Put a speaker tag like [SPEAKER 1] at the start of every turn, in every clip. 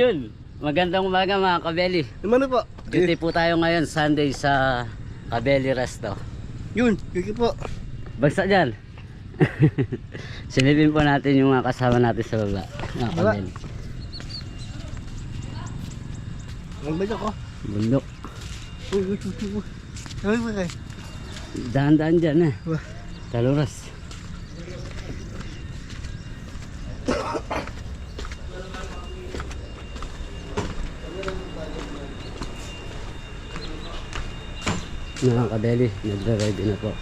[SPEAKER 1] Ayun, magandang umaga mga kabeli.
[SPEAKER 2] Ano po?
[SPEAKER 1] Duty po tayo ngayon, Sunday sa Kabeli Resto.
[SPEAKER 2] Yun, yun po.
[SPEAKER 1] Bagsak dyan. Silipin po natin yung mga kasama natin sa baba. Mga kabeli.
[SPEAKER 2] Magbalik ako.
[SPEAKER 1] Bundok.
[SPEAKER 2] Uy, uy, uy, uy. Ay, ay.
[SPEAKER 1] Daan-daan dyan eh.
[SPEAKER 2] Wah.
[SPEAKER 1] Taluras. Mga kabeli, nagre-ready na po.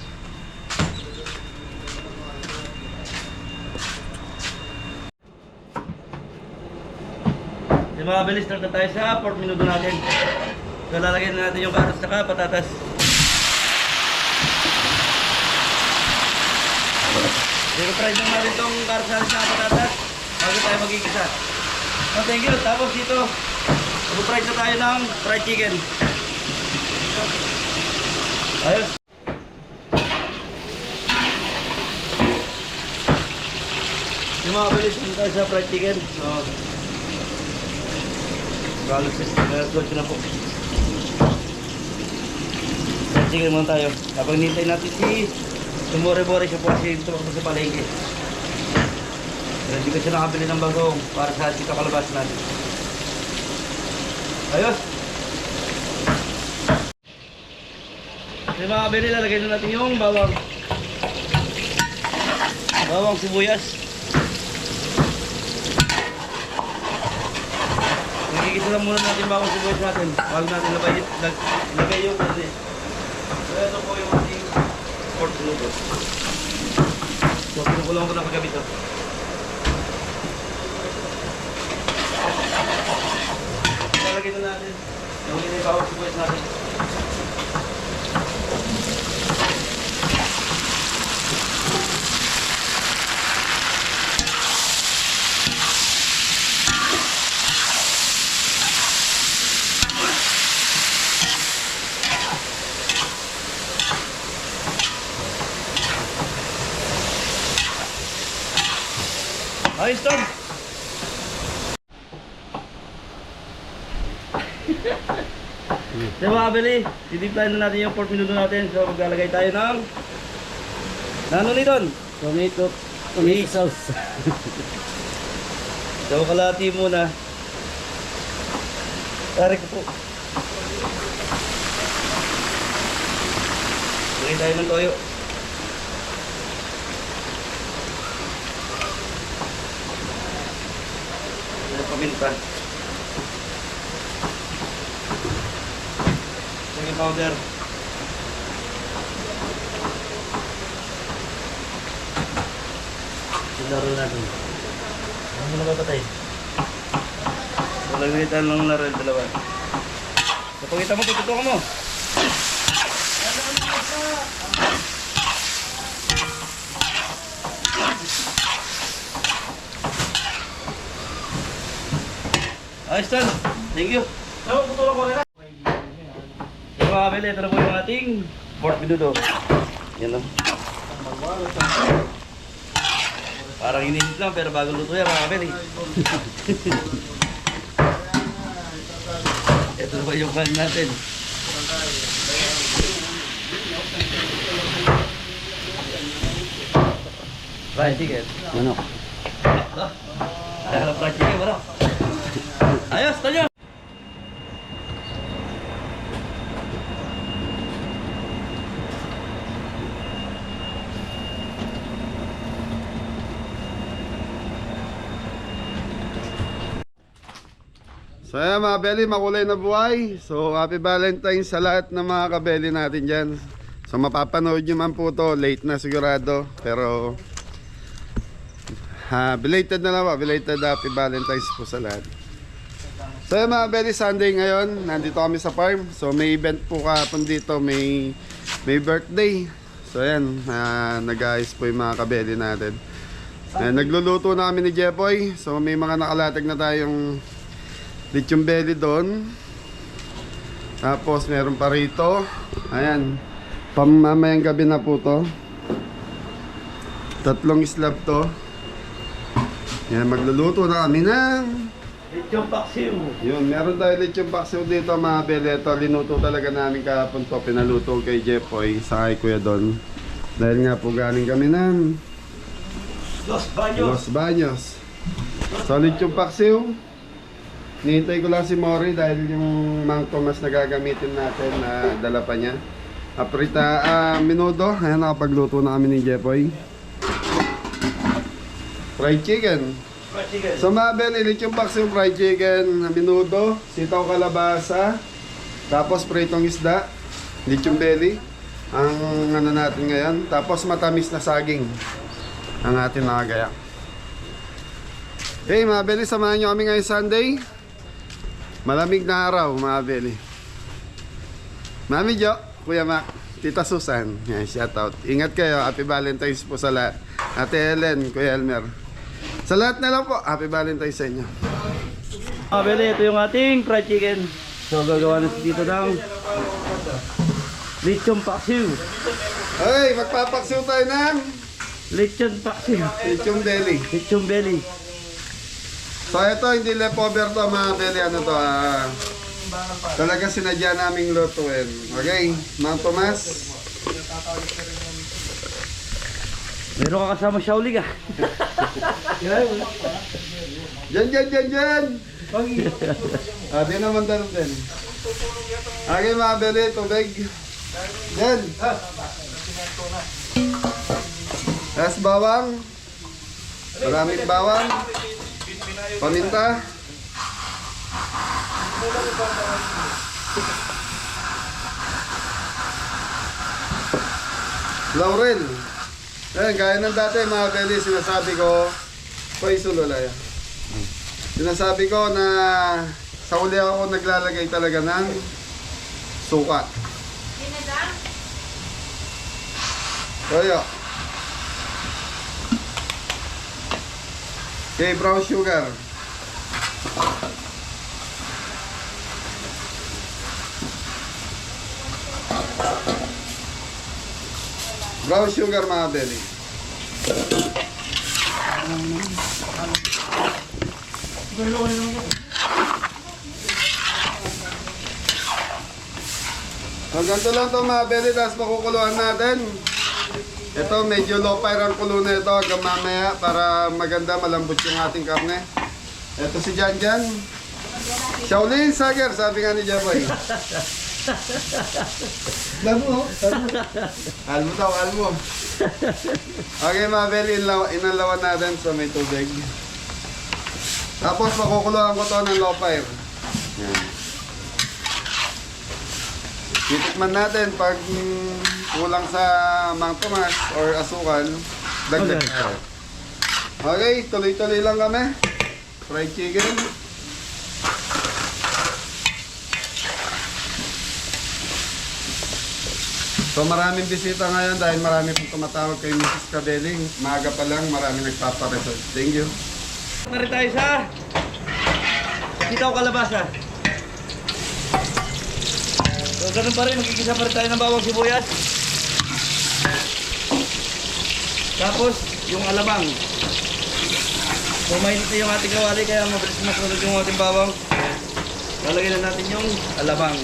[SPEAKER 3] Yung mga kabeli, start na tayo sa 4 minuto natin. So lalagyan na natin yung karos saka patatas. I-fry na natin itong karos natin saka patatas bago tayo magigisa. So thank you. Tapos dito, i-fry na tayo ng fried chicken. Ayos. Yung mga kabeli, start tayo sa fried chicken. So galos na po. Sige muna tayo. Habang nintay natin si Tumore-bore siya po kasi tumakbo sa palengke. Pero hindi ko siya nakabili ng bagong para sa sika kalabas natin. Ayos! Kasi mga kabili, lalagay na natin yung bawang. Bawang sibuyas. Nagigisa lang muna natin bawang sibuyas natin. Bago natin lagay yung kasi. So ito po yung ating pork luto. So pinukulang ko na kagabi ito. Lalagay na natin yung bawang sibuyas natin. Ayos Tom! So mga kabili, titiplayin na natin yung 4 minuto natin. So maglalagay tayo ng ano nito?
[SPEAKER 1] Tomato sauce.
[SPEAKER 3] So kalahati muna. Tarik ko po. Lagay tayo ng toyo. Paminta. Chili powder. Laro natin. Ano mo na papatay? Lagay tayo ng narel dalawa. Napakita mo, tututukan mo. Ayos Tan, thank you. So, putulong ko rin na. So mga kabili, ito na po yung ating 4 minuto. Yan o. Parang inisit lang pero bago luto yan mga kabili. Ito na po yung pan natin. Fried chicken.
[SPEAKER 1] Manok.
[SPEAKER 3] Dahil fried chicken, manok. Ayos, tanyo!
[SPEAKER 2] So ayan mga kabeli, makulay na buhay. So happy Valentine's sa lahat ng mga kabeli natin dyan. So mapapanood nyo man po to, late na sigurado. Pero belated na lang, belated happy Valentine's po sa lahat. So ayan mga kabeli, Sunday ngayon, nandito kami sa farm. So may event po kahapon dito, may birthday. So ayan, nag-ayos po yung mga kabeli natin. Nagluluto na kami ni Jepoy. So may mga nakalatag na tayong lechon belly doon. Tapos meron pa rito. Ayan, pamamayang gabi na po to. 3 slab to. Ayan, magluluto na kami ng
[SPEAKER 3] Lechong paksiw.
[SPEAKER 2] Yun, meron tayo lechong paksiw dito mga beli. Ito, linuto talaga namin kahapon to. Pinaluto kay Jepoy, sa kay Kuya Don. Dahil nga po galing kami ng
[SPEAKER 3] Los Baños.
[SPEAKER 2] Los Baños. So, lechong paksiw. Nihintay ko lang si Mori dahil yung Mang Tomas na gagamitin natin na dala pa niya. Minudo. Ayan, nakapagluto na kami ni Jepoy. Fried chicken.
[SPEAKER 3] Fried chicken.
[SPEAKER 2] So Mabel, ilit yung paksiw fried chicken, minudo, sitaw kalabasa, tapos pritong isda, lechong belly, ang ano natin ngayon, tapos matamis na saging, ang ating nakagaya. Hey Mabel, samahan nyo kami ngayong Sunday. Malamig na araw, Mabel. Mami Jo, Kuya Mac, Tita Susan, yan, shout out. Ingat kayo, happy Valentine's po sa lahat. Ate Helen, Kuya Elmer. Sa lahat na lang po, happy Valentine's sa inyo.
[SPEAKER 3] Mga beli, ito yung ating fried chicken. So gagawa na dito ng lechong paksiw.
[SPEAKER 2] Hey, magpapaksiw tayo ng
[SPEAKER 3] Lechon paksiw.
[SPEAKER 2] lechong belly.
[SPEAKER 3] Lechong belly.
[SPEAKER 2] So ito, hindi leftover to mga belly. Ano to, talaga sinadya naming lutuin. Okay, Mang Tomas.
[SPEAKER 3] Meron ka kasama Shaoli ka.
[SPEAKER 2] Diyan. Di naman tanong din. Okay mga belly, tubig. Diyan. As bawang. Maraming bawang. Paminta. Laurel. Ayan, gaya ng dati mga belly, sinasabi ko, Koy Sululaya. Sinasabi ko na sa uli ako naglalagay talaga ng suka. Toyo. Okay, brown sugar. Brown sugar mga belly. Ganito lang ito mga belly, tapos pakukuluan natin. Ito medyo low fire ang kulo na ito hanggang mamaya para maganda malambot yung ating karne. Ito si Janjan. Shaolin Sager, sabi nga ni Jaboy. Almo. Almo daw, almo. Okay mga belly, inalawan natin sa may tubig. Tapos pakukuluan ko to ng low fire. Yan. Titikman natin pag kulang sa Mang Tomas or asukal, dagdag tayo. Okay, tuloy-tuloy lang kami. Fried chicken. So maraming bisita ngayon dahil marami pong tumatawag kay Mrs. Cabeling. Maaga pa lang, marami nagpaparesort. Thank you.
[SPEAKER 3] Nari tayo sa sitaw kalabasa. So ganun pa rin, magkikisa pa rin tayo ng bawang sibuyas. Tapos yung alabang. So mainit na yung ating kawali kaya mabilis masunod yung ating bawang. Lalagyan na natin yung alabang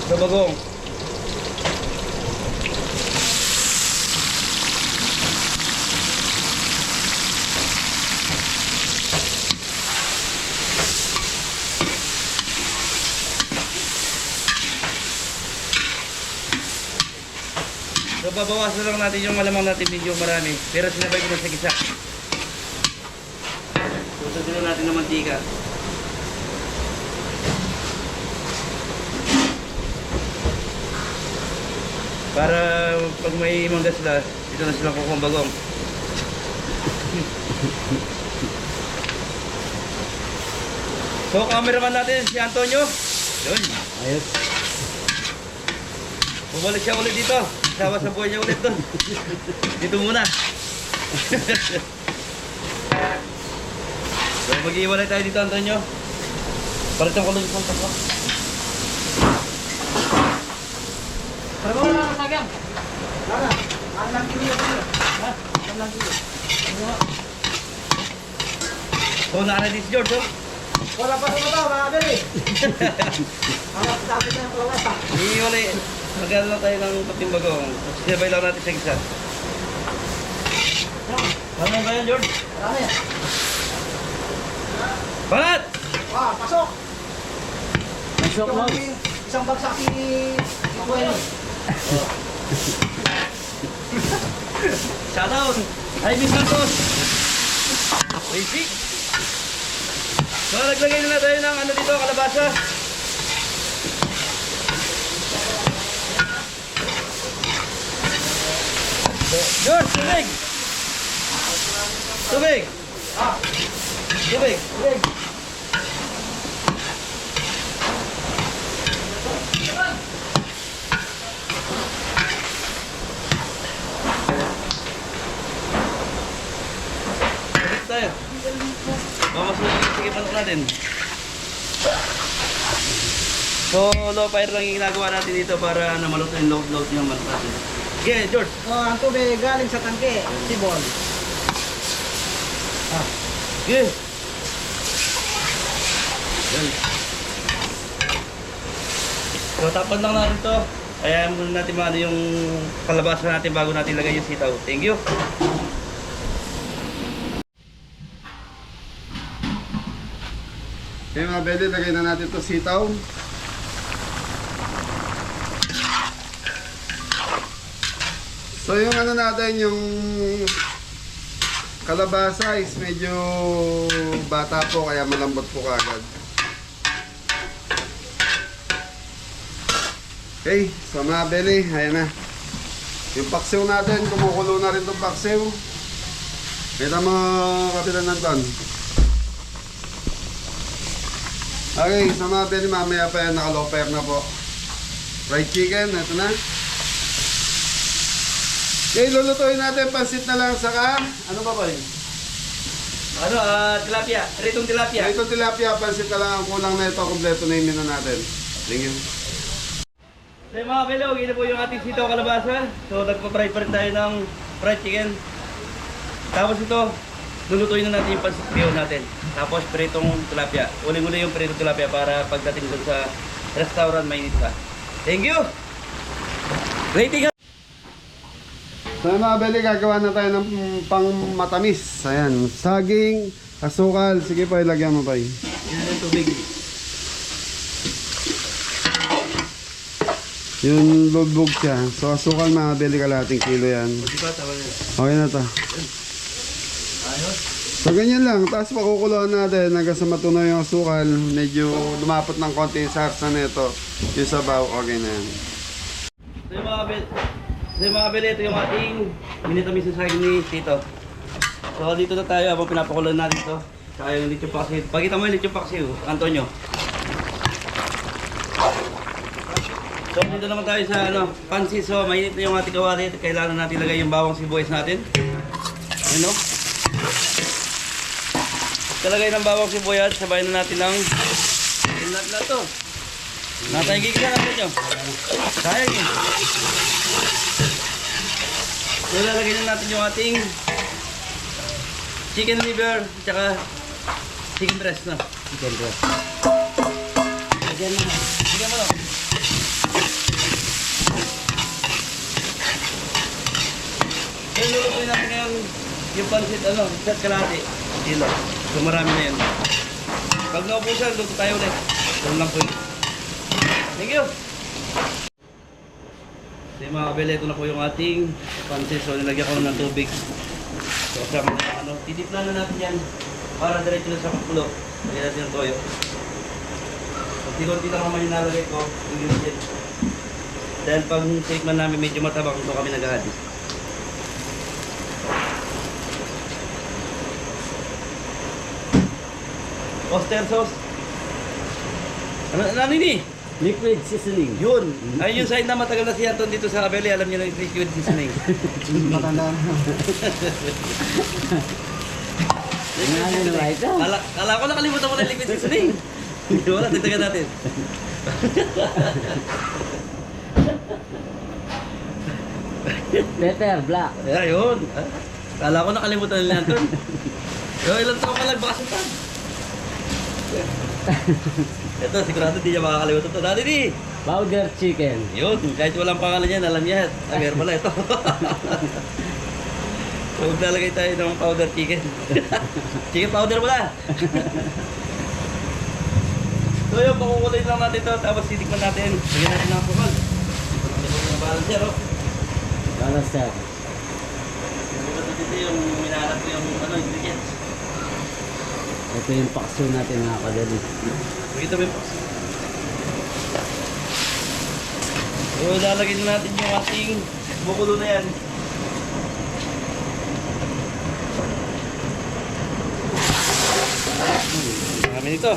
[SPEAKER 3] sa bagong. So babawasan lang natin yung malamang natin medyo marami. Pero sinabay ko na sa gisa. So sabihin natin ng mantika. Para pag may mangga sila, dito na silang kukuha bagong. So cameraman natin si Antonio. Yun.
[SPEAKER 1] Ayos.
[SPEAKER 3] Bumalik siya ulit dito. Sawa sa buhay niya ulit doon. Dito muna. So mag-iwalay tayo dito, Antonio. Palitan ko lang yung kontak ko. Para mo na nasagang. Lara, alang kilo dito. Ha? Alang kilo. So naana dito, George, oh.
[SPEAKER 4] Wala pa sa mata, mga Abel eh. Ang sabi na yung kalawasa.
[SPEAKER 3] Iiwalay. Magkano lang tayo ng puting bagong. Sinabay lang natin sa isa. Ano ba yan, George?
[SPEAKER 4] Marami.
[SPEAKER 3] Banat!
[SPEAKER 4] Pasok.
[SPEAKER 1] Pasok mo.
[SPEAKER 4] Isang bagsak ni Bueno.
[SPEAKER 3] Shoutout! Hi, Miss Santos! Basic! So, naglagay na tayo ng ano dito, kalabasa. George, tubig! Tubig! Tubig!
[SPEAKER 4] Tubig.
[SPEAKER 3] Balik tayo. Mamasunod yung sige manok natin. So, low fire lang yung ginagawa natin dito para na maluto yung load yung manok natin. Okay, George.
[SPEAKER 4] Ang tubig galing sa tangke. Sibol.
[SPEAKER 3] Okay. Yan. So, tapan lang natin to. Kaya muna natin maano yung kalabasa natin bago natin lagay yung sitaw. Thank you.
[SPEAKER 2] Okay mga bede, lagay na natin to sitaw. So yung ano natin, yung kalabasa is medyo bata po kaya malambot po kagad. Okay, so mga bede, ayan na. Yung paksiw natin, kumukulo na rin itong paksiw. Kita mo, Kapitan Anton. Okay, so mga bede, mamaya pa yan, naka-low-fire na po. Fried chicken, ito na. Okay, lulutuin natin, pansit na lang, saka, ano ba ba yun?
[SPEAKER 3] Ano, tilapia. Ritong tilapia.
[SPEAKER 2] Ito tilapia, pansit na lang ang kulang na ito, kompleto na yung menu natin. Thank you.
[SPEAKER 3] So mga belo, gina po yung ating sitaw kalabasa. So nagpa-fry pa rin tayo ng fried chicken. Tapos ito, lulutuin na natin yung pansit natin. Tapos pritong tilapia. Uli-uli yung pritong tilapia para pagdating doon sa restaurant mainit pa. Thank you! Rating!
[SPEAKER 2] So mga beli, gagawa na tayo ng pang matamis. Ayan, saging, asukal. Sige pa, ilagyan mo pa.
[SPEAKER 3] Yan yung tubig.
[SPEAKER 2] Yung lulbog siya. So asukal mga beli, kalating kilo yan.
[SPEAKER 3] Di ba? Tama yan.
[SPEAKER 2] Okay na to.
[SPEAKER 3] Ayos.
[SPEAKER 2] So ganyan lang. Tapos pakukuluan natin hanggang sa matunaw yung asukal. Medyo lumapot ng konti yung sarsa nito. Yung sabaw, okay na yan.
[SPEAKER 3] So yung mga bel, ito yung ating minitamis na saging ni Tito. So dito na tayo habang pinapakulan natin ito. Saka yung lechon paksiw. Pakita mo yung lechon paksiw, Antonio. So dito naman tayo sa pansit. So mainit na yung ating kawali. Kailangan natin ilagay yung bawang sibuyas natin. Ayan o. Kalagay ng bawang sibuyas. Sabayin na natin ng lahat na ito. Natayang gigisa natin nyo. Sayang yun. So lalagay na natin yung ating chicken liver tsaka chicken breast na.
[SPEAKER 1] Chicken breast. Lagyan mo.
[SPEAKER 3] Bigyan mo lang. So lulutuin natin ngayon yung pansit set kalahati. Kilo. So marami na yan. Pag naubusan, luto tayo ulit. Doon lang po yun. Thank you! So yung mga kabele, ito na po yung ating pansit. So nilagyan ko ng tubig. So kasama na titiplan na natin yan para diretso na sa pakulo. Lagyan natin ng toyo. So konti lang naman yung nalagay ko. Ingredient. Dahil pag tikman namin medyo matabang, ito kami naghahati. Oyster sauce. Ano ini?
[SPEAKER 1] Liquid seasoning.
[SPEAKER 3] Yun. Ayun yung sign na matagal na si Anton dito sa Kabele. Alam niyo na yung liquid seasoning.
[SPEAKER 4] Matanda na.
[SPEAKER 1] Ano na ba ito?
[SPEAKER 3] Kala ko nakalimutan mo na yung liquid seasoning. Wala, tigtagan natin.
[SPEAKER 1] Pepper, black.
[SPEAKER 3] Ayun. Kala ko nakalimutan nila Anton. So, ilang taon ka nagbakas ito? Ito, sigurado di niya makakalimutan ito. Dati di!
[SPEAKER 1] Powder chicken.
[SPEAKER 3] Yun, kahit walang pangalan yan, alam niya. Ay, meron pala ito. So, maglalagay tayo ng powder chicken. Chicken powder pala. So yun, pakukulay lang natin ito. Tapos titikman natin. Lagyan natin ng apukal. Ito yung balancer, oh.
[SPEAKER 1] Para sir.
[SPEAKER 3] Dito yung minahanap ko yung ingredients.
[SPEAKER 1] Ito yung pakso natin mga kadali.
[SPEAKER 3] Ito ba yung box? So, lalagyan natin yung ating bukulo na yan. Marami nito.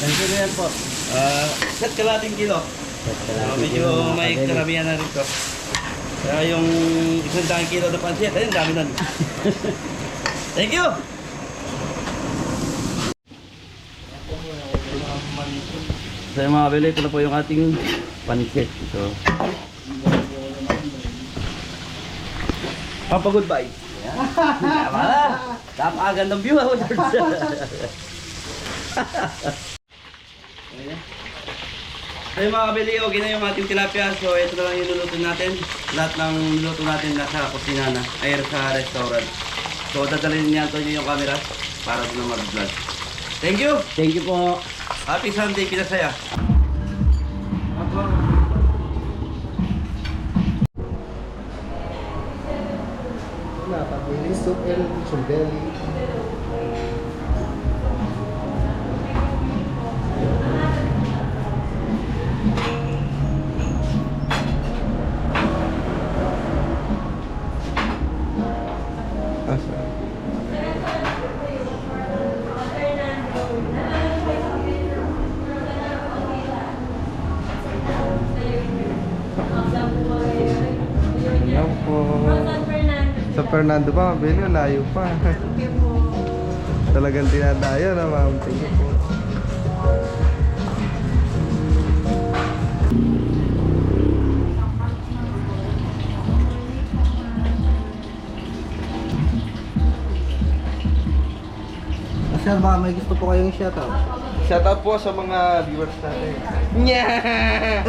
[SPEAKER 1] Ganito na yan po.
[SPEAKER 3] Set kalating kilo. Medyo may karamihan na rito. Kaya yung 100 kilo na pansit, ayun, dami nun. Thank you! So yung mga kabili, ito na po yung ating pansit. So, Papa-goodbye. Tama na. Napakagandang view ako, George. So yung mga kabili, okay na yung ating tilapia. So ito na lang yung luluto natin. Lahat ng luluto natin nasa kusina na. Ay, sa restaurant. So dadalhin niya ito yung camera para doon na mag-vlog. Thank you!
[SPEAKER 1] Thank you po.
[SPEAKER 3] Happy Sunday, Pinasaya!
[SPEAKER 2] Napabili soup and chumbeli. Ayan po. Sa Fernando pa, mabili, layo pa. Talagang tinadayo na, ma'am. Thank you po.
[SPEAKER 4] Sir, baka may gusto po kayong shoutout.
[SPEAKER 2] Shoutout po sa mga viewers natin. Yeah!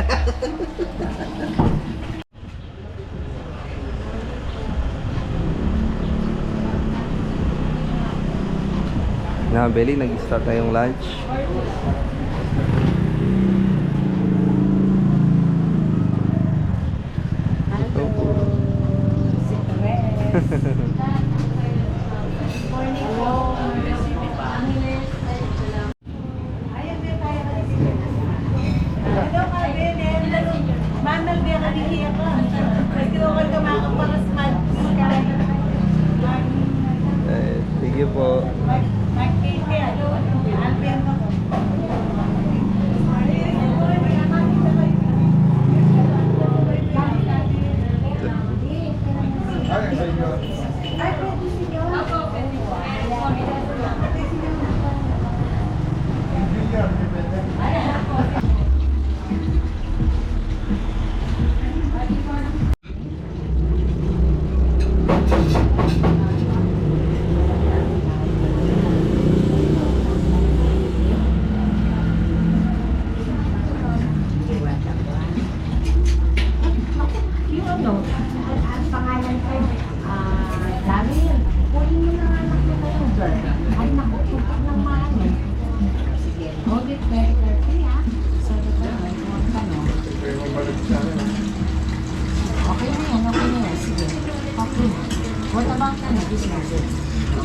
[SPEAKER 2] Na, Belly, nag-start na yung lunch. Ito po. Sige po.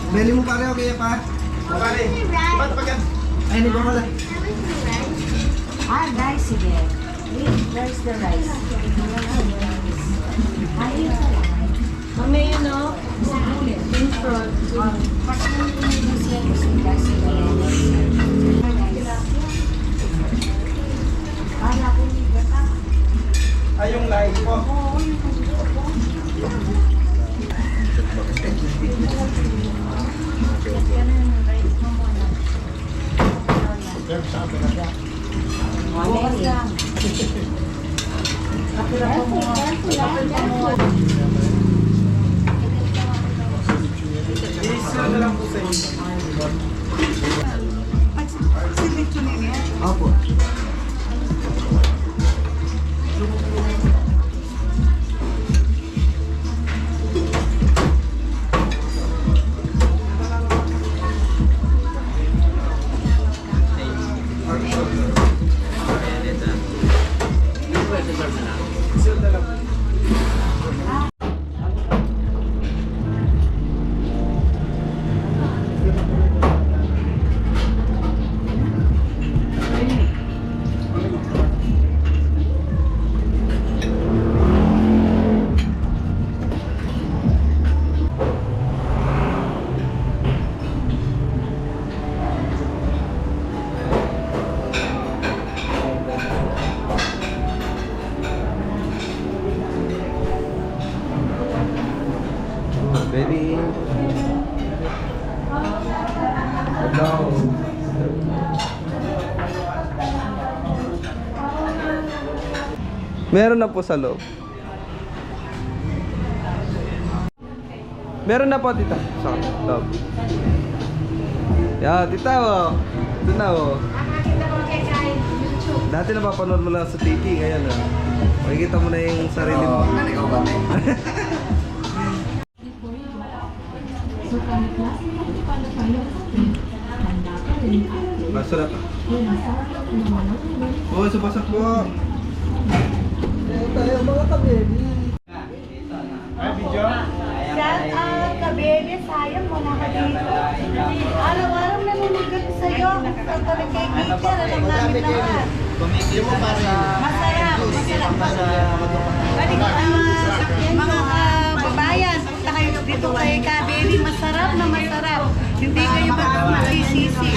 [SPEAKER 4] Beli mo pare, okay pa? Pare, ba't pag... Ay, hindi ko pala.
[SPEAKER 5] Rice, sige. Where's the rice? Ayun sa lang. Mamaya yun, no? Pink fruit.
[SPEAKER 4] Ay, yung live po.
[SPEAKER 5] Bukas lang.
[SPEAKER 4] Isa na lang po sa inyo. Ready? Go. Meron na po sa loob. Meron na po, tita. Sa loob. Yeah, tita mo. Ito na mo. Dati napapanood mo lang sa TV, ngayon makikita mo na yung sarili mo.
[SPEAKER 2] Naligaw ba?
[SPEAKER 4] Masarap. Oo, supasak po. Tayo mga kabeli.
[SPEAKER 5] Shout out, Kabeli. Sayang, wala ka dito. Araw-araw naninigot sa'yo. Ang talaga kay teacher, alam namin naman. Masarap. Balik mga kababayan, punta kayo dito kay Kabeli. Masarap na masarap. Hindi kayo magsisisi.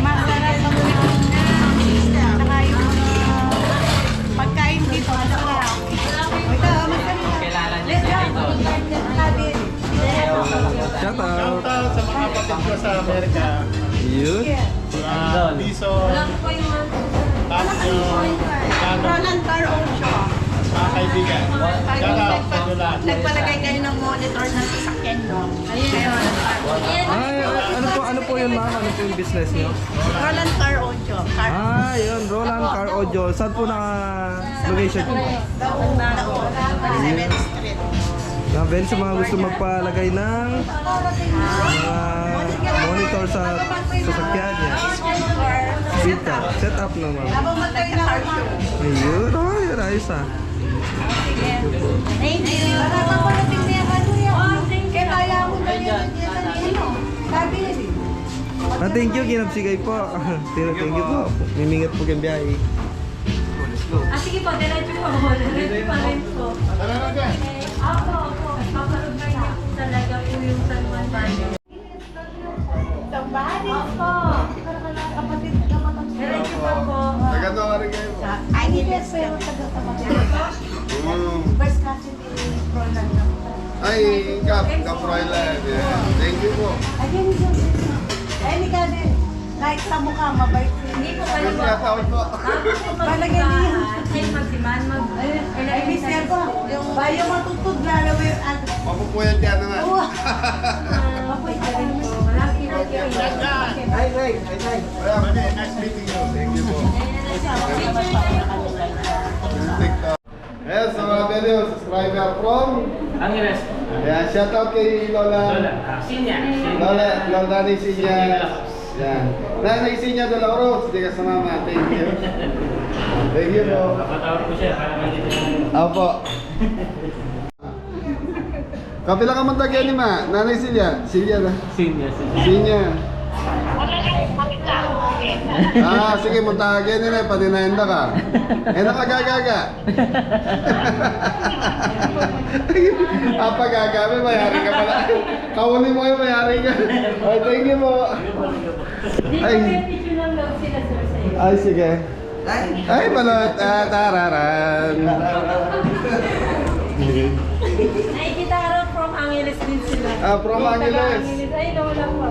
[SPEAKER 5] Masarap ang saka yung pagkain dito. Masarap. Ito, masarap. Let's go. Kabeli.
[SPEAKER 4] Shout out.
[SPEAKER 6] Sa mga kapatid ko sa Amerika,
[SPEAKER 4] Yun.
[SPEAKER 6] Bison, Tapio,
[SPEAKER 5] Roland Car Ocho.
[SPEAKER 6] mga kaibigan. Shout out sa Dulan.
[SPEAKER 5] Nagpalagay kayo ng monitor ng sasakyan nyo.
[SPEAKER 4] Ano po yun, ma'am? Ano po yung business niyo?
[SPEAKER 5] Roland Car Ocho.
[SPEAKER 4] Yun, Roland Car Audio. Saan po location po?
[SPEAKER 5] Daon. 7th Street.
[SPEAKER 4] Navel sa mga gusto magpalagay ng monitor sa sasakyan niya. Speaker. Set up na, ma'am.
[SPEAKER 5] Habang matay na car show.
[SPEAKER 4] Ayun. Yun, ayos ah.
[SPEAKER 5] Thank you. Nakapapalating na yan. Kaya kaya mo na yun. Sabi na din.
[SPEAKER 4] Thank you, kinapsigay po. Thank you po. Mimingat po kang biyahe.
[SPEAKER 5] Sige po, diretso po. Diretso pa rin po.
[SPEAKER 6] Tara na dyan.
[SPEAKER 5] Ako. Paparod na yun. Talaga po yung San Juan Valley. Tambari po. Kapatid. Diretso pa po.
[SPEAKER 2] Nagano ka rin kayo.
[SPEAKER 5] Ay, hindi po yung taga-tamatid. First cousin ni Roland.
[SPEAKER 2] Ay, Kaproylan. Yeah. Thank you po.
[SPEAKER 5] Again, ay, hindi ka din. Kahit sa mukha, mabait. Hindi po kayo
[SPEAKER 2] Nagkataon po.
[SPEAKER 5] Palagay niya. Ay, magsiman, ay, mister ko. Bayo matutod na alam mo yung ano.
[SPEAKER 2] Mapupuyat yan naman.
[SPEAKER 5] Mapoy ka rin po. Malaki na kayo.
[SPEAKER 6] Nice meeting you.
[SPEAKER 2] Thank you po. Yes, so mga video, subscriber from
[SPEAKER 3] Angeles.
[SPEAKER 2] Yan, shout out kay Lola. Lola ni Sinya. Yan. Nanay Sinya Dolores, di ka sa mama. Thank you. Thank you po.
[SPEAKER 3] Napatawag ko siya para may dito.
[SPEAKER 2] Opo. Kapila ka mantagyan ni ma. Nanay Sinya. Sinya na. Sinya. Sige, muntagyan nila. Patinahenda ka. Nakagagaga. Pagagaga, may mayari ka pala. Kaunin mo yung mayari ka. Ay, thank you po. Ay, sige. Ay, balot. Tararan.
[SPEAKER 5] Ay, gitara from Angeles din sila.
[SPEAKER 2] From Angeles.
[SPEAKER 5] Ay, wala po.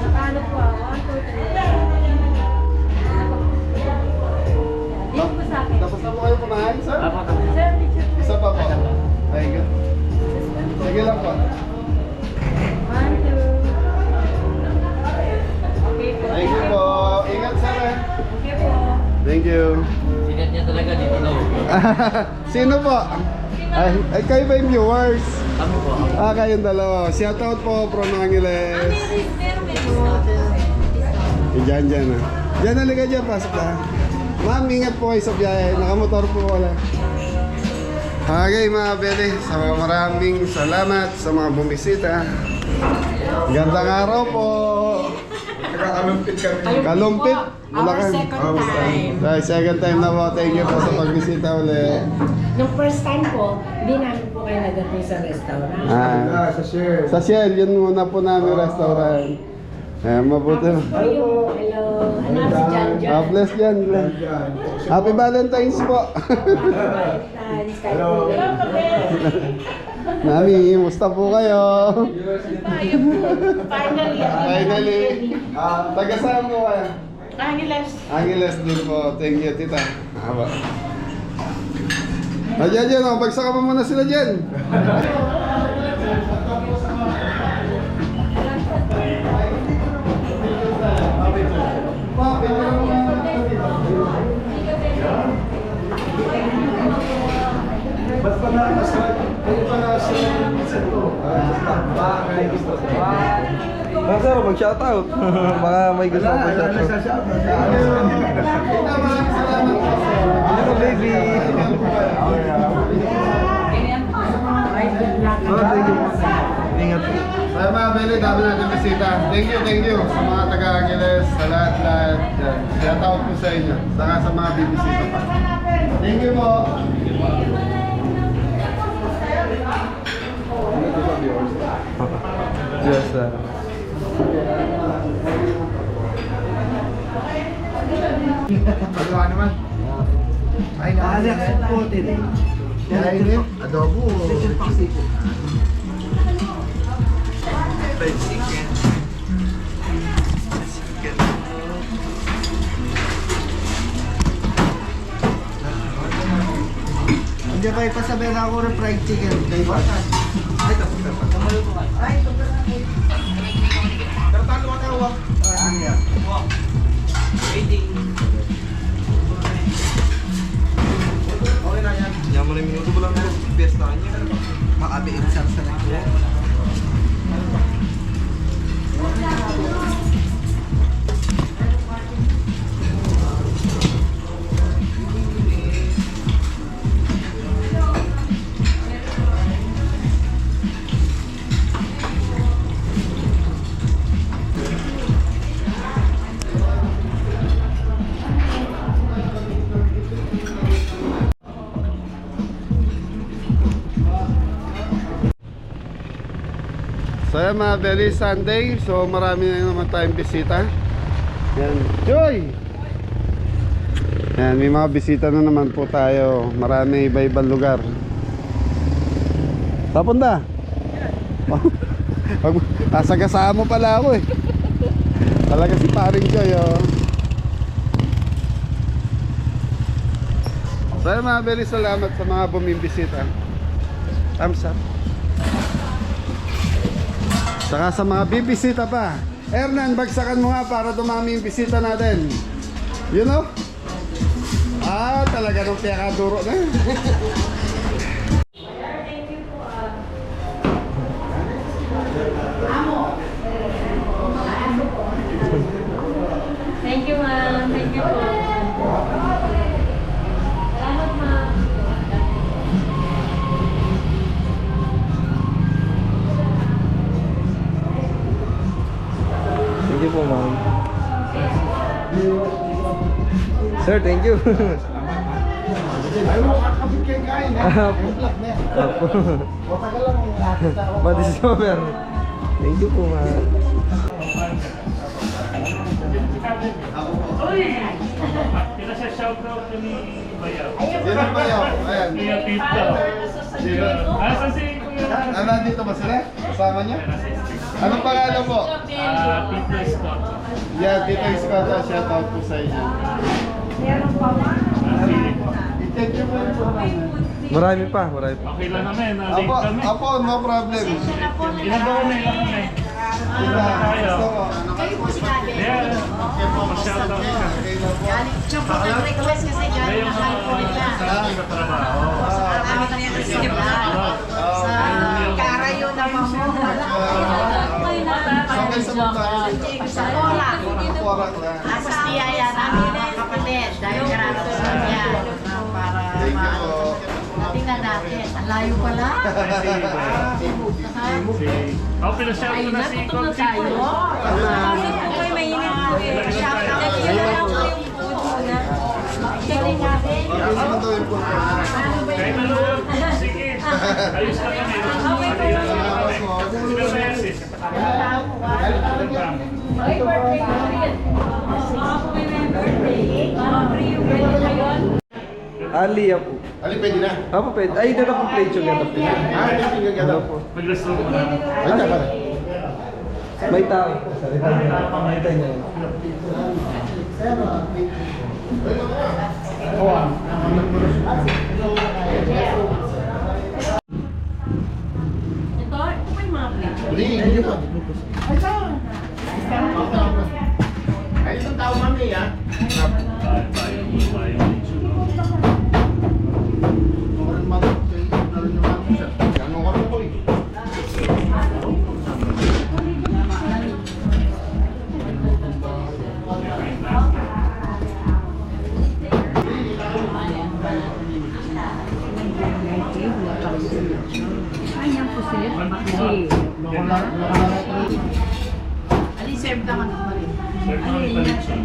[SPEAKER 5] Nakano po? 1, 2, 3. Dito po sa akin.
[SPEAKER 2] Tapos na po kayo kumain, sir?
[SPEAKER 5] Sir, picture po.
[SPEAKER 2] Isa pa po. Thank you. Sige lang po.
[SPEAKER 5] 1, 2. Okay po.
[SPEAKER 2] Thank you po. Ingat, sir.
[SPEAKER 5] Okay po.
[SPEAKER 2] Thank you.
[SPEAKER 1] Sikat niya talaga dito daw.
[SPEAKER 2] Sino po? Ay, kayo ba yung viewers?
[SPEAKER 1] Kami po.
[SPEAKER 2] Kayong dalawa. Shout out po from Angeles. Diyan, dyan na. Diyan, halika dyan. Pasok na. Ma'am, ingat po kayo sa biyahe. Nakamotor po wala. Okay mga bele, sa maraming salamat sa mga bumisita. Gandang araw po.
[SPEAKER 6] Kalumpit kami.
[SPEAKER 2] Kalumpit.
[SPEAKER 7] Our second time.
[SPEAKER 2] Second time na po. Thank you po sa pagbisita ulit.
[SPEAKER 7] Nung first time po, hindi namin po kayo nadating sa restaurant.
[SPEAKER 2] Sa Shell. Sa Shell, yun muna po namin restaurant. Mabuti.
[SPEAKER 7] Hello. Si Jan Jan.
[SPEAKER 2] Bless yan, Glenn. Happy Valentine's po.
[SPEAKER 7] Valentine's,
[SPEAKER 6] Hello.
[SPEAKER 2] Nami, musta po kayo?
[SPEAKER 5] Finally.
[SPEAKER 2] Finally. Taga saan po kayo?
[SPEAKER 5] Angeles.
[SPEAKER 2] Angeles din po. Thank you, tita. Haba. Dyan, oh. Bagsakan mo muna sila dyan.
[SPEAKER 4] Sir, mag-shoutout. Baka may gusto ko mag-shoutout. Hello, baby. Ingat.
[SPEAKER 2] Ay mga Beli, dami natin bisita. Thank you sa mga taga-Angeles, sa lahat-lahat. Shout out po sa inyo. Saka sa mga bibisita pa. Thank you po.
[SPEAKER 4] Yes, sir.
[SPEAKER 6] Pagawa naman. Ay,
[SPEAKER 4] Anak, putin.
[SPEAKER 6] Kainin. Adobo.
[SPEAKER 4] Hindi pa ipasabihin ako ng fried chicken. Kay ba? Ay, tapos na pa. Tartalo ka tawa. Okay na yan. Yan mo na yung minuto mo lang yung piyesta niya. Makabiin sa lang.
[SPEAKER 2] So yan mga Beli, Sunday. So marami na naman tayong bisita. Yan. Joy! Yan, may mga bisita na naman po tayo. Marami iba-ibang lugar. Tapunta? Asagasaan mo pala ako eh. Talaga si paring Joy oh. So yan mga Beli, salamat sa mga bumimbisita. Thumbs up. Saka sa mga bibisita pa. Hernan, bagsakan mo nga para dumami yung bisita natin. You know? Talaga nung piyakaduro na.
[SPEAKER 7] Thank you, ma'am. Thank you po. Salamat, ma'am.
[SPEAKER 4] Thank you po, ma'am. Sir, thank you.
[SPEAKER 6] Ay, makakabit kayo kain. Vlog na yan. O, tagal lang ang nakita ako.
[SPEAKER 4] Madiscover. Thank you po, ma'am.
[SPEAKER 8] Pinasa-shoutout ko ni Bayaw.
[SPEAKER 2] Sino ba yun? Ayan.
[SPEAKER 8] Kuya Tito.
[SPEAKER 2] Sino?
[SPEAKER 8] Saan si Kuya?
[SPEAKER 2] Nandito ba sila? Kasama niyo? Anong pangalan po?
[SPEAKER 8] Tito Scott.
[SPEAKER 2] Yeah, Tito Iskata. Shout out po sa inyo. I-check nyo po yung phone.
[SPEAKER 4] Marami pa, marami pa.
[SPEAKER 8] Okay lang namin. Late kami.
[SPEAKER 2] Apo, no problem.
[SPEAKER 8] Ilan ba kami? Ilan kami?
[SPEAKER 2] Diba? Gusto ko.
[SPEAKER 5] Kayo po sinabi.
[SPEAKER 8] Yeah. Shoutout ka.
[SPEAKER 5] Siya po nag-request kasi galing na California.
[SPEAKER 8] Sa trabaho.
[SPEAKER 5] Kami na yung sa Carayo naman mo.
[SPEAKER 2] Sabay sa mga
[SPEAKER 5] Sa Cola.
[SPEAKER 2] Kuwarak lang.
[SPEAKER 5] Tapos niyaya namin mga kapatid dahil karami sa niya. Para
[SPEAKER 2] Thank you po.
[SPEAKER 5] tingnan natin. Ang layo pala.
[SPEAKER 8] Pinashout ko na si Conchi.
[SPEAKER 7] Okay, mainit po eh.
[SPEAKER 5] Shout out.
[SPEAKER 7] Check natin.
[SPEAKER 2] Okay naman daw yung phone.
[SPEAKER 8] Kahit ano yun. Sige. Ayos na kami.
[SPEAKER 2] Salamat po.
[SPEAKER 8] Sila sa Ersis.
[SPEAKER 7] Ay, birthday ko rin.
[SPEAKER 4] Alia po.
[SPEAKER 6] Ali, pwede na.
[SPEAKER 4] Apo, pwede. Ay, ito na po plate yung gato.
[SPEAKER 6] Hindi ka
[SPEAKER 4] Ano po?
[SPEAKER 8] Mag-restore mo na.
[SPEAKER 6] Ay, tama na.
[SPEAKER 4] May tao. May tayo niya.
[SPEAKER 7] Ito, ito pa yung mga plate.
[SPEAKER 6] Hindi, hindi pa. Ay, isang tao mami, ha?
[SPEAKER 7] Ayan po sila. Ali, serve na ka na pa rin.
[SPEAKER 8] Sir, mga palit siya.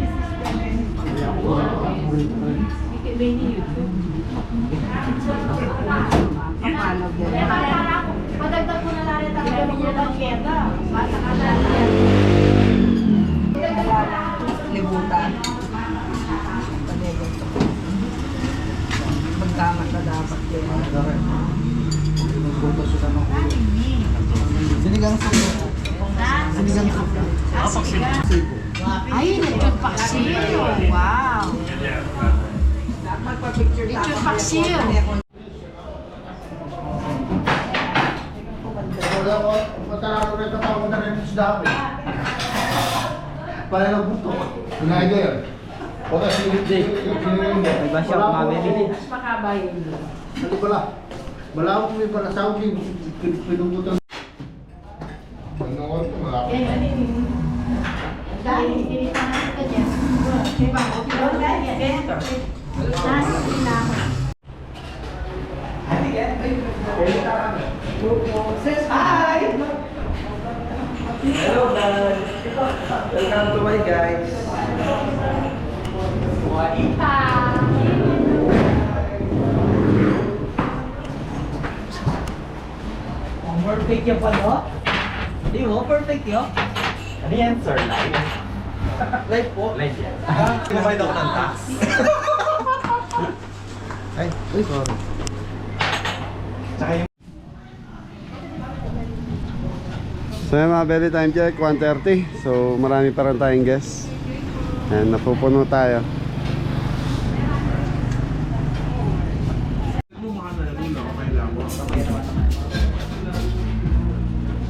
[SPEAKER 5] Padagdag ko na lang rin talaga ng mga keta. Basta ka na
[SPEAKER 9] Libutan. Magtama ka dapat yun.
[SPEAKER 4] Sinigang suko. Sinigang suko.
[SPEAKER 5] Ay, lechon paksiw. Wow.
[SPEAKER 9] Magpa-picture
[SPEAKER 5] Lechon paksiw.
[SPEAKER 6] Wala ko, matararo rin na ako na rin sa dami. Pala ng buto. Pinay yun. O na, sinigin mo.
[SPEAKER 4] Iba siya, kumamili.
[SPEAKER 7] Mas makaba yun.
[SPEAKER 6] Hindi pala. Wala akong may pala sa akin. Pinubutan. Ano ko, wala ko.
[SPEAKER 5] Dahil hindi pa natin ka dyan. Diba? Nasa sila.
[SPEAKER 4] Hi! Hello, Dad. Welcome to my guys.
[SPEAKER 9] Perfect yung pala. Hindi mo, perfect yun.
[SPEAKER 4] Ano yan, sir? Live?
[SPEAKER 9] Live po.
[SPEAKER 4] Live yan.
[SPEAKER 9] Pinabayad ako ng tax.
[SPEAKER 4] Ay, sorry. Tsaka yung...
[SPEAKER 2] So yun mga belly, time check, 1:30. So marami pa rin tayong guests. Ayan, napupuno tayo.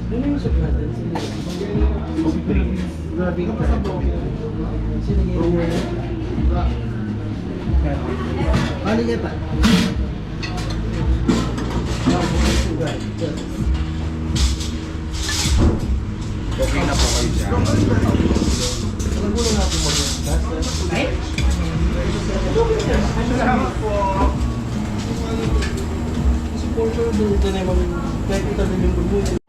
[SPEAKER 4] Ano yung soup natin? Soup drink. Grabe ka pa sa buong. Ano nga pa?
[SPEAKER 6] Okay na po kayo dyan.
[SPEAKER 4] Supporter dito na yung kahit ito na yung gulo.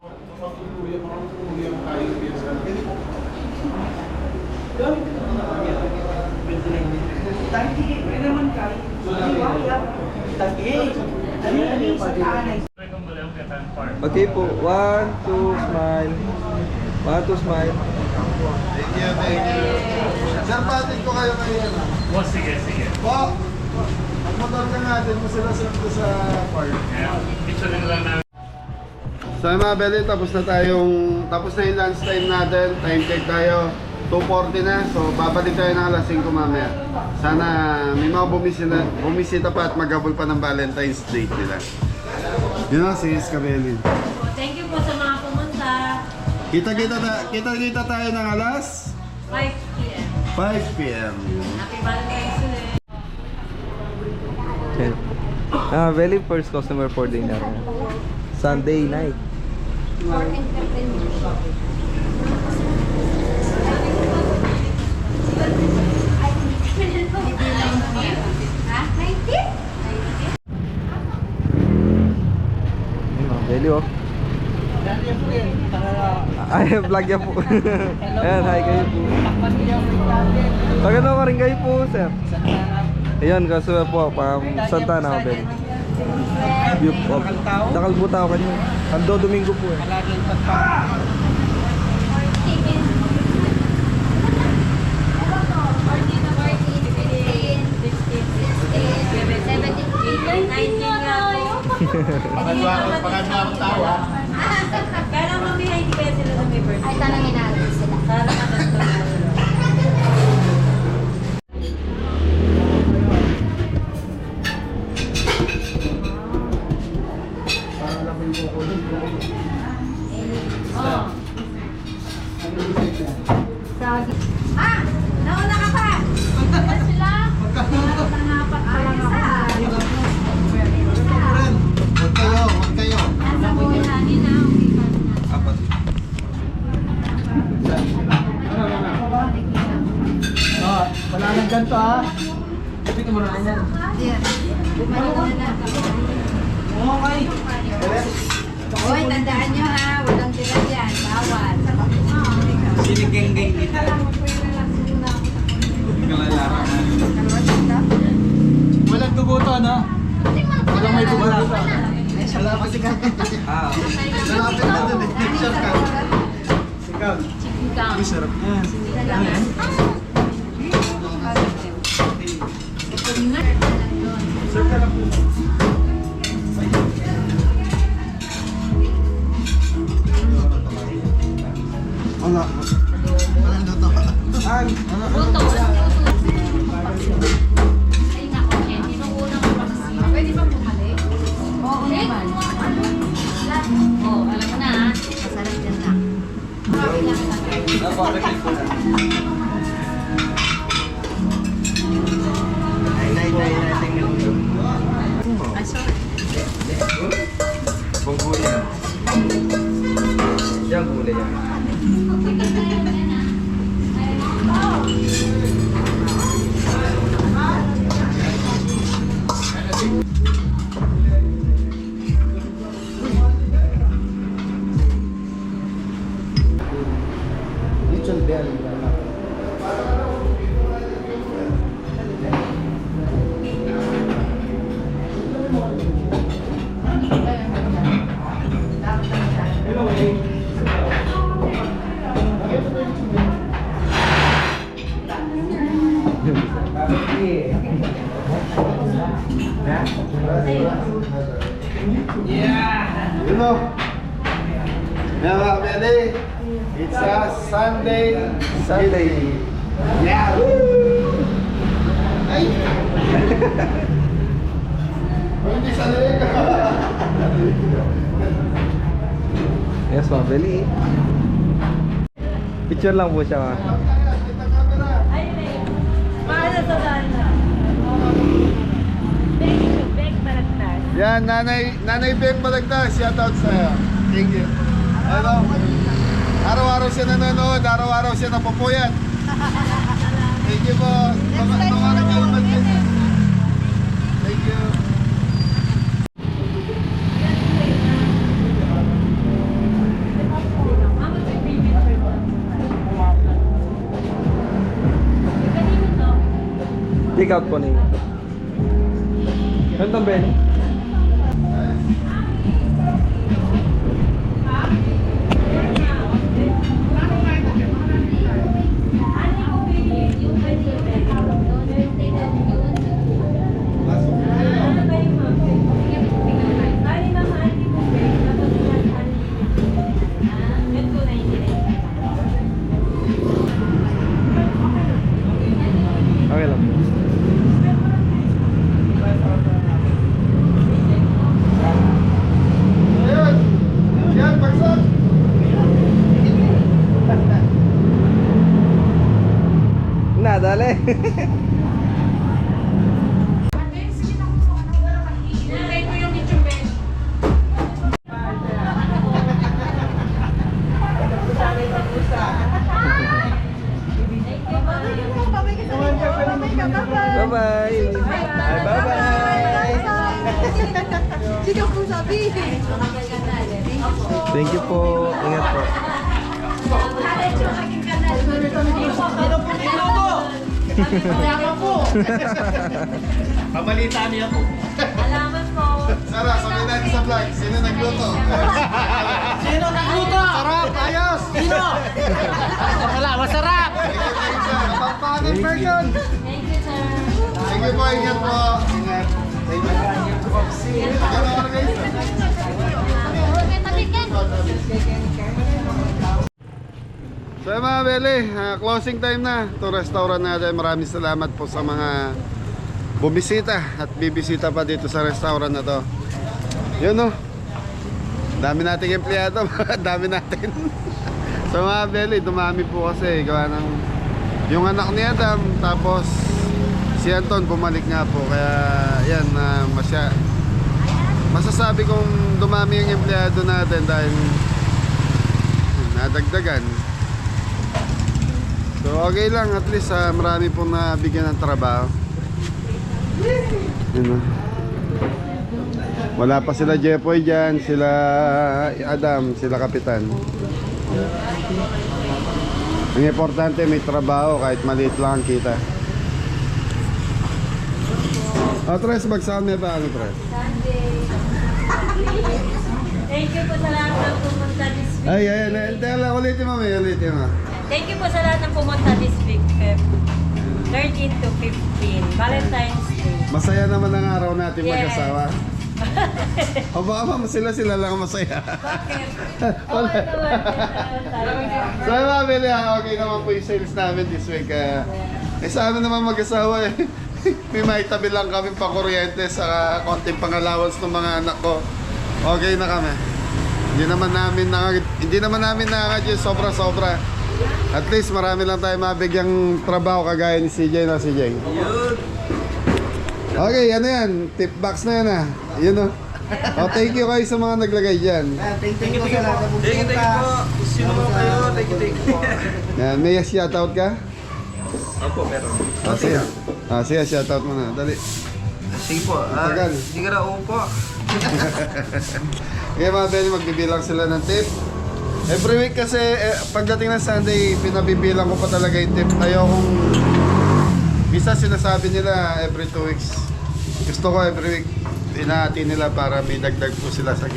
[SPEAKER 4] Okay po, 1, 2, smile. 1, 2, smile.
[SPEAKER 2] Thank you, thank you. Sir, patid ko kayo ngayon.
[SPEAKER 8] Oh, sige, sige.
[SPEAKER 2] Po, magmotor ka natin mo sila sa park.
[SPEAKER 8] Yeah. Picture lang namin.
[SPEAKER 2] So mga belly, tapos na yung lunch time natin. Time check tayo. 2:40 na. So babalik tayo ng alas 5 mamaya. Sana may mga bumisita pa at maghabol pa ng Valentine's Day nila. Yun ang sis Kabelin.
[SPEAKER 7] Thank you po sa mga pumunta.
[SPEAKER 2] Kita tayo ng alas
[SPEAKER 7] 5 p.m.
[SPEAKER 2] 5 p.m.
[SPEAKER 7] Happy Valentine's Day.
[SPEAKER 4] Very first customer for dinner. Sunday night. Belly oh. Ay, vlog yan po. Ayan, hi kayo po. Pagano ka rin kayo po, sir. Ayan, kaso po, Santana ako, Belly. Yung po. Nakalbuta ako kanyo. Ando Domingo po eh.
[SPEAKER 5] Palaging pagpa. 14, 14, 15, 16, 17,
[SPEAKER 7] Kaya lang mamaya hindi kaya sila na may birthday.
[SPEAKER 5] Ay, tanongin natin sila.
[SPEAKER 7] Para matanda.
[SPEAKER 5] Ah! Nauna ka pa! Magkano sila? Nangapat pa lang ako.
[SPEAKER 6] Huwag kayo.
[SPEAKER 5] Nasa buhanin na.
[SPEAKER 4] Apat.
[SPEAKER 9] Oh, wala nang ganito ha. Sabi ko mo na yan.
[SPEAKER 5] Ayan. Bumalik na na.
[SPEAKER 9] Okay.
[SPEAKER 5] Hoy, tandaan nyo ha. Walang tira dyan. Bawal.
[SPEAKER 3] Sinigeng-geng kita.
[SPEAKER 9] Walang dugo to, no? Walang may dugo to.
[SPEAKER 6] Wala pa sigaw. Lalapit na dun eh. Sigaw. Sigaw. Ang sarap yan. Wala. Walang luto.
[SPEAKER 5] Ay, nako. Tinuunang ko kasi. Pwede ba bumalik? Oo naman. Oo, alam mo na ha. Masarap yan na. Ay, sorry.
[SPEAKER 4] Bang gulay yan. Yan gulay yan.
[SPEAKER 6] Little belly.
[SPEAKER 2] You know, mga kapatid, it's a Sunday. Yeah! Ay! Hindi Sunday ka.
[SPEAKER 4] Yes, mabili. Picture lang po siya, ma.
[SPEAKER 7] Paano sa dana? Beg Maragtas.
[SPEAKER 2] Yan, Nanay Bek Malagtas, shout out sa'yo. Thank you. Ano? Araw-araw siya nanonood, araw-araw siya napupuyat. Thank you po. Tumakas kayo naman din. Thank you.
[SPEAKER 4] Take out po ninyo. Ganito, Ben. Okay lang po.
[SPEAKER 2] Ayun! Yan, bagsak!
[SPEAKER 4] Na, dali. Bye-bye. Bye-bye.
[SPEAKER 5] Sige po sabi.
[SPEAKER 4] Thank you po. Ingat po.
[SPEAKER 3] Pabalita niya po.
[SPEAKER 7] Alaman po.
[SPEAKER 2] Sarah, sabihin natin sa vlog, sino nagluto?
[SPEAKER 9] Sino nagluto?
[SPEAKER 6] Sarap! Ayos!
[SPEAKER 9] Sino? Wala, masarap!
[SPEAKER 2] Kapampangan version!
[SPEAKER 7] Thank you, sir.
[SPEAKER 2] Thank you po, ingat po. Ingat. Thank you. So mga Beli, closing time na to restaurant natin. Maraming salamat po sa mga bumisita at bibisita pa dito sa restaurant na to. Yun o, dami nating empleyado. Dami natin. So mga Beli, dumami po kasi gawa ng yung anak ni Adam, tapos si Anton bumalik nga po. Kaya yan, masasabi kong dumami yung empleyado natin dahil nadagdagan. So okay lang, at least marami pong nabigyan ng trabaho. Yun, wala pa sila Jepoy dyan, sila Adam, sila Kapitan. Ang importante may trabaho kahit maliit lang ang kita. Tres, magsama ba ano, Tres?
[SPEAKER 7] Thank you po sa lahat ng pumunta this week.
[SPEAKER 2] Ay, teka lang, ulitin mo, ulitin mo.
[SPEAKER 7] Thank you po sa lahat ng pumunta this week, Feb. 13 to 15, Valentine's Day.
[SPEAKER 2] Masaya naman ang araw natin
[SPEAKER 7] Yes.
[SPEAKER 2] mag-asawa. O baka sila lang ang masaya.
[SPEAKER 7] Bakit?
[SPEAKER 2] Wala.
[SPEAKER 7] Okay naman.
[SPEAKER 2] So mga Beli, okay naman po yung sales namin this week. Sa amin naman mag-asawa eh. May maitabi lang kami pa kuryente sa konting pang-allowance ng mga anak ko. Okay na kami. Hindi naman namin nakakadyo sobra-sobra. At least marami lang tayo mabigyang trabaho kagaya ni CJ na CJ. Okay, ano yan? Tip box na yan Yun o. Thank you kayo sa mga naglagay dyan.
[SPEAKER 6] Thank you po sa lahat na pumunta.
[SPEAKER 4] Thank you po. Sino mo kayo? Thank you po.
[SPEAKER 2] Yan, may shoutout ka?
[SPEAKER 4] Opo, meron.
[SPEAKER 2] Sige, shoutout mo na. Dali.
[SPEAKER 4] Sige po.
[SPEAKER 2] Tagal.
[SPEAKER 4] Hindi ka na upo.
[SPEAKER 2] Kaya mga Beli, magbibilang sila ng tip. Every week kasi, pagdating ng Sunday, pinabibilang ko pa talaga yung tip. Ayokong, bisa sinasabi nila every 2 weeks. Gusto ko every week, inahati nila para may dagdag po sila sa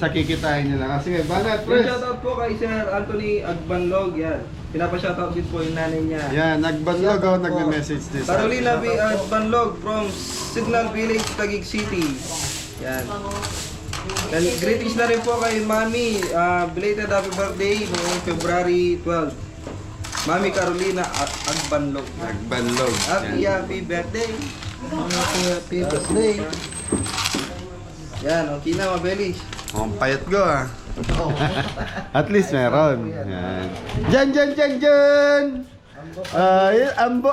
[SPEAKER 2] kikitain nila. Sige, Banat, Pres.
[SPEAKER 4] Shoutout po kay Sir Anthony Agbanlog. Yan. Pinapa-shoutout din po yung nanay niya.
[SPEAKER 2] Yan, nagbanlog ako, nagme-message din.
[SPEAKER 4] Carolina B. Agbanlog from Signal Village, Taguig City. Yan. And greetings na rin po kay Mami. Belated happy birthday noong February 12. Mami Carolina Agbanlog.
[SPEAKER 2] Nagbanlog.
[SPEAKER 4] Happy birthday. Happy birthday. Yan, okay na mga Belis.
[SPEAKER 2] Ang payat ko At least meron. Yan. Diyan! Ambo!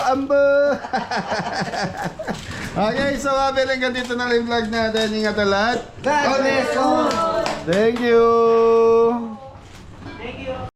[SPEAKER 2] Okay, so Abel, hanggang dito na lang yung vlog natin. Ingat lahat.
[SPEAKER 6] God bless all.
[SPEAKER 2] Thank you!